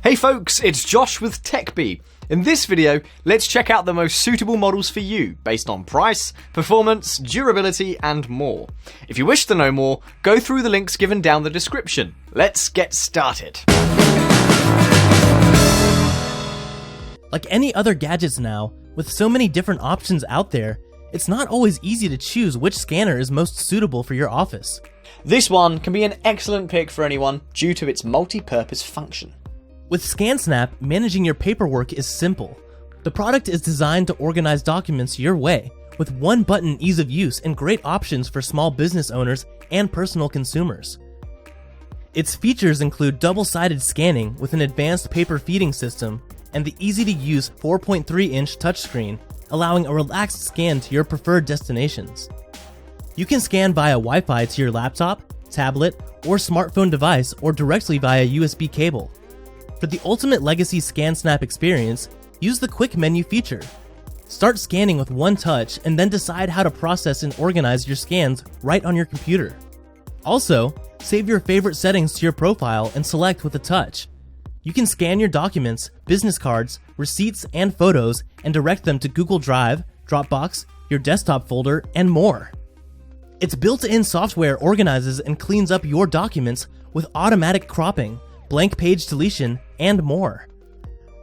Hey folks, it's Josh with TechBee. In this video, let's check out the most suitable models for you based on price, performance, durability, and more. If you wish to know more, go through the links given down the description. Let's get started. Like any other gadgets now, with so many different options out there, it's not always easy to choose which scanner is most suitable for your office. This one can be an excellent pick for anyone due to its multi-purpose function. With ScanSnap, managing your paperwork is simple. The product is designed to organize documents your way, with one button ease of use and great options for small business owners and personal consumers. Its features include double-sided scanning with an advanced paper feeding system and the easy-to-use 4.3-inch touchscreen, allowing a relaxed scan to your preferred destinations. You can scan via Wi-Fi to your laptop, tablet, or smartphone device or directly via USB cable. For the ultimate legacy ScanSnap experience, use the quick menu feature. Start scanning with one touch and then decide how to process and organize your scans right on your computer. Also, save your favorite settings to your profile and select with a touch. You can scan your documents, business cards, receipts, and photos and direct them to Google Drive, Dropbox, your desktop folder, and more. Its built-in software organizes and cleans up your documents with automatic cropping, blank page deletion, and more.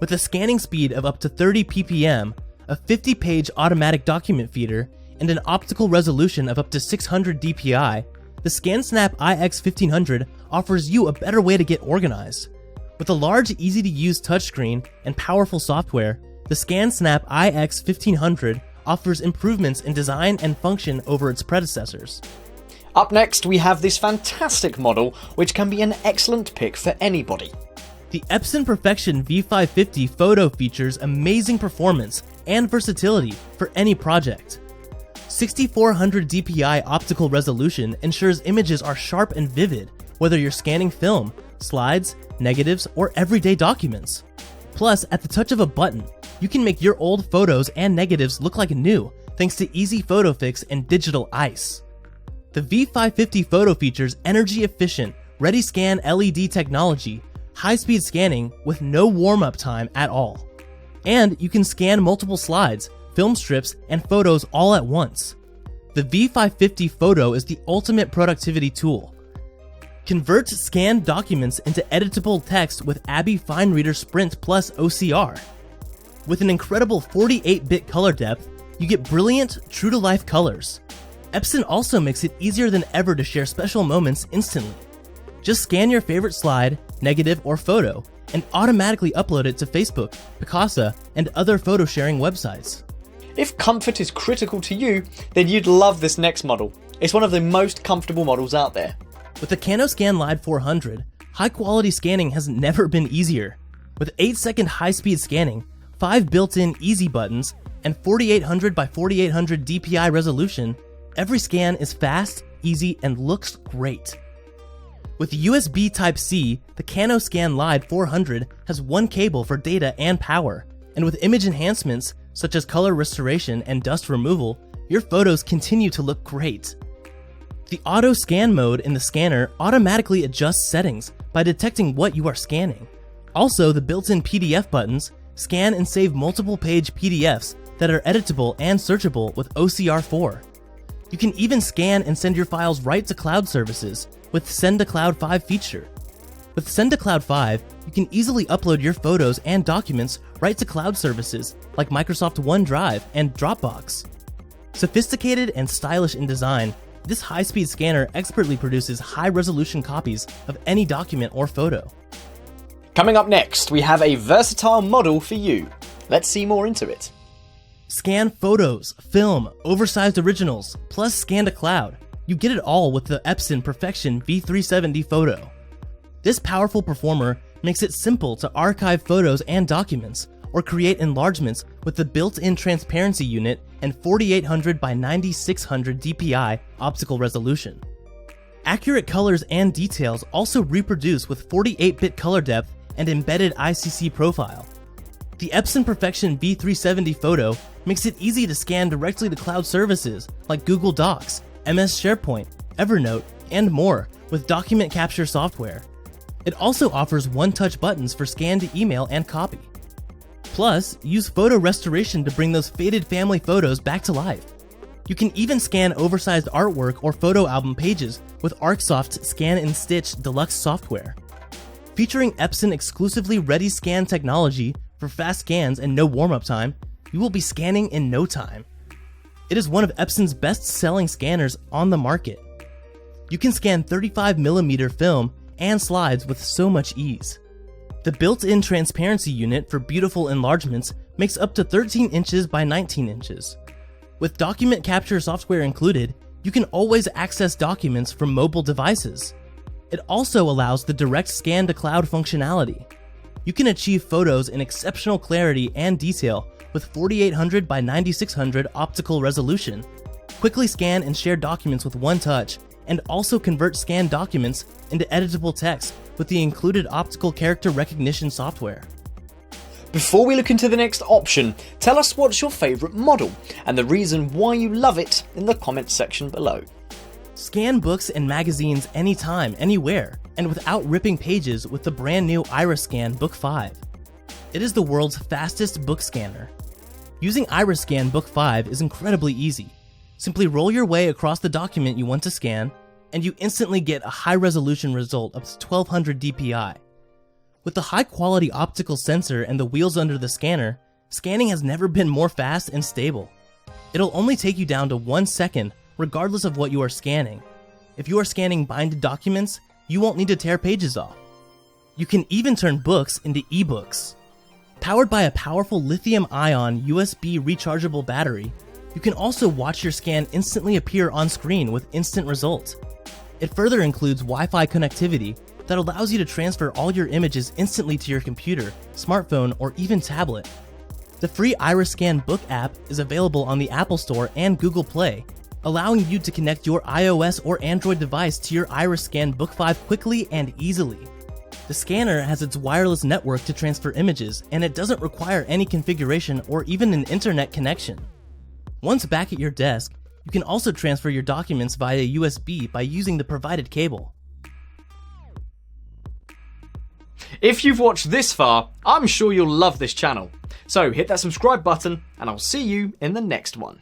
With a scanning speed of up to 30 ppm, a 50-page automatic document feeder, and an optical resolution of up to 600 dpi, the ScanSnap iX1500 offers you a better way to get organized. With a large, easy-to-use touchscreen and powerful software, the ScanSnap iX1500 offers improvements in design and function over its predecessors. Up next, we have this fantastic model, which can be an excellent pick for anybody. The Epson Perfection V550 Photo features amazing performance and versatility for any project. 6400 dpi optical resolution ensures images are sharp and vivid, whether you're scanning film, slides, negatives, or everyday documents. Plus, at the touch of a button, you can make your old photos and negatives look like new thanks to easy photo fix and digital ice. The V550 Photo features energy-efficient, ready-scan LED technology, high-speed scanning with no warm-up time at all. And you can scan multiple slides, film strips, and photos all at once. The V550 Photo is the ultimate productivity tool. Convert scanned documents into editable text with Abby FineReader Sprint Plus OCR. With an incredible 48-bit color depth, you get brilliant, true-to-life colors. Epson also makes it easier than ever to share special moments instantly. Just scan your favorite slide, negative, or photo, and automatically upload it to Facebook, Picasa, and other photo sharing websites. If comfort is critical to you, then you'd love this next model. It's one of the most comfortable models out there. With the Canon ScanLide 400, high-quality scanning has never been easier. With 8-second high-speed scanning, 5 built-in easy buttons, and 4800 by 4800 dpi resolution, every scan is fast, easy, and looks great. With USB Type-C, the Canon ScanLide 400 has one cable for data and power, and with image enhancements such as color restoration and dust removal, your photos continue to look great. The auto scan mode in the scanner automatically adjusts settings by detecting what you are scanning. Also, the built-in PDF buttons scan and save multiple page PDFs that are editable and searchable with OCR4. You can even scan and send your files right to cloud services with Send to Cloud 5 feature. With Send to Cloud 5, you can easily upload your photos and documents right to cloud services like Microsoft OneDrive and Dropbox. Sophisticated and stylish in design, this high-speed scanner expertly produces high-resolution copies of any document or photo. Coming up next, we have a versatile model for you. Let's see more into it. Scan photos, film, oversized originals, plus scan to cloud. You get it all with the Epson Perfection V370 Photo. This powerful performer makes it simple to archive photos and documents, or create enlargements with the built-in transparency unit and 4800 by 9600 dpi optical resolution. Accurate colors and details also reproduce with 48-bit color depth and embedded ICC profile. The Epson Perfection V370 Photo makes it easy to scan directly to cloud services like Google Docs, MS SharePoint, Evernote, and more with document capture software. It also offers one-touch buttons for scan to email and copy. Plus, use photo restoration to bring those faded family photos back to life. You can even scan oversized artwork or photo album pages with ArcSoft's Scan and Stitch Deluxe software. Featuring Epson exclusively Ready Scan technology for fast scans and no warm-up time, you will be scanning in no time. It is one of Epson's best-selling scanners on the market. You can scan 35mm film and slides with so much ease. The built-in transparency unit for beautiful enlargements makes up to 13 inches by 19 inches. With document capture software included, you can always access documents from mobile devices. It also allows the direct scan to cloud functionality. You can achieve photos in exceptional clarity and detail with 4800 by 9600 optical resolution, quickly scan and share documents with one touch, and also convert scanned documents into editable text with the included optical character recognition software. Before we look into the next option, tell us what's your favourite model and the reason why you love it in the comments section below. Scan books and magazines anytime, anywhere, and without ripping pages with the brand new Iris ScanBook 5. It is the world's fastest book scanner. Using Iris ScanBook 5 is incredibly easy. Simply roll your way across the document you want to scan, and you instantly get a high-resolution result up to 1200 dpi. With the high-quality optical sensor and the wheels under the scanner, scanning has never been more fast and stable. It'll only take you down to 1 second, regardless of what you are scanning. If you are scanning binded documents, you won't need to tear pages off. You can even turn books into ebooks. Powered by a powerful lithium-ion USB rechargeable battery, you can also watch your scan instantly appear on screen with instant results. It further includes Wi-Fi connectivity that allows you to transfer all your images instantly to your computer, smartphone, or even tablet. The free Iris ScanBook app is available on the Apple Store and Google Play, allowing you to connect your iOS or Android device to your Iris ScanBook 5 quickly and easily. The scanner has its wireless network to transfer images, and it doesn't require any configuration or even an internet connection. Once back at your desk, you can also transfer your documents via USB by using the provided cable. If you've watched this far, I'm sure you'll love this channel. So hit that subscribe button, and I'll see you in the next one.